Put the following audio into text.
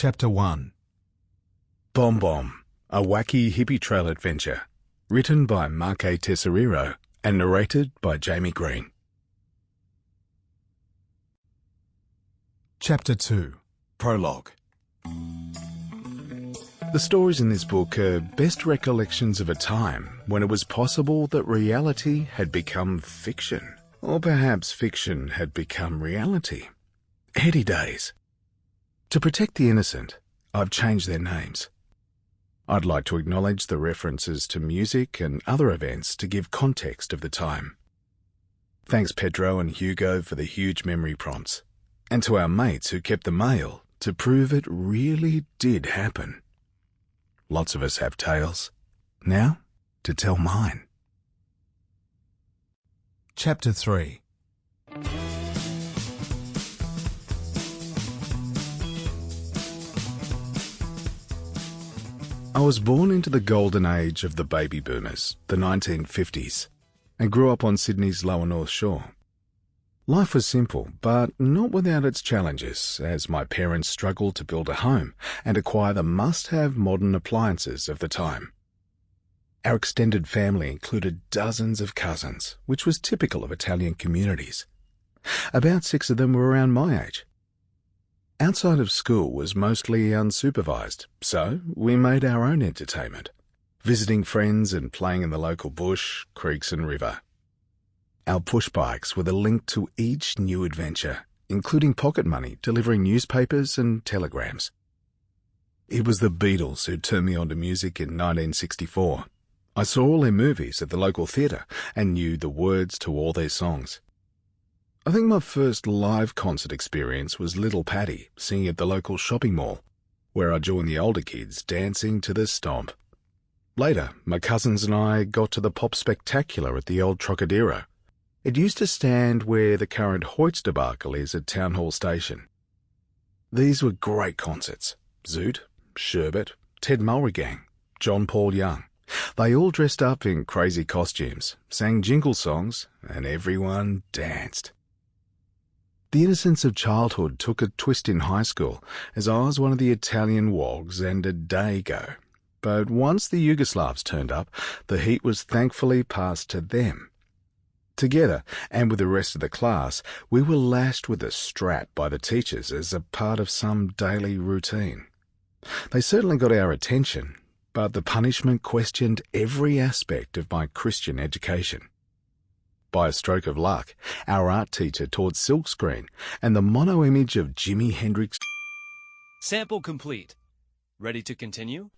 Chapter 1 Bom Bom, a Wacky Hippie Trail Adventure, written by Tesoriero and narrated by Greene. Chapter 2 Prologue. The stories in this book are best recollections of a time when it was possible that reality had become fiction, or perhaps fiction had become reality. Heady days. To protect the innocent, I've changed their names. I'd like to acknowledge the references to music and other events to give context of the time. Thanks Pedro and Hugo for the huge memory prompts, and to our mates who kept the mail to prove it really did happen. Lots of us have tales. Now, to tell mine. Chapter 3 I was born into the golden age of the baby boomers, the 1950s, and grew up on Sydney's lower North Shore. Life was simple, but not without its challenges, as my parents struggled to build a home and acquire the must-have modern appliances of the time. Our extended family included dozens of cousins, which was typical of Italian communities. About 6 of them were around my age. Outside of school was mostly unsupervised, so we made our own entertainment, visiting friends and playing in the local bush, creeks and river. Our push bikes were the link to each new adventure, including pocket money delivering newspapers and telegrams. It was the Beatles who turned me on to music in 1964. I saw all their movies at the local theatre and knew the words to all their songs. I think my first live concert experience was Little Patty singing at the local shopping mall, where I joined the older kids dancing to the stomp. Later, my cousins and I got to the Pop Spectacular at the old Trocadero. It used to stand where the current Hoyt's debacle is at Town Hall Station. These were great concerts. Zoot, Sherbet, Ted Mulligan, John Paul Young. They all dressed up in crazy costumes, sang jingle songs, and everyone danced. The innocence of childhood took a twist in high school, as I was one of the Italian wogs and a Dago. But once the Yugoslavs turned up, the heat was thankfully passed to them. Together, and with the rest of the class, we were lashed with a strap by the teachers as a part of some daily routine. They certainly got our attention, but the punishment questioned every aspect of my Christian education. By a stroke of luck, our art teacher taught silkscreen and the mono image of Jimi Hendrix. Sample complete. Ready to continue?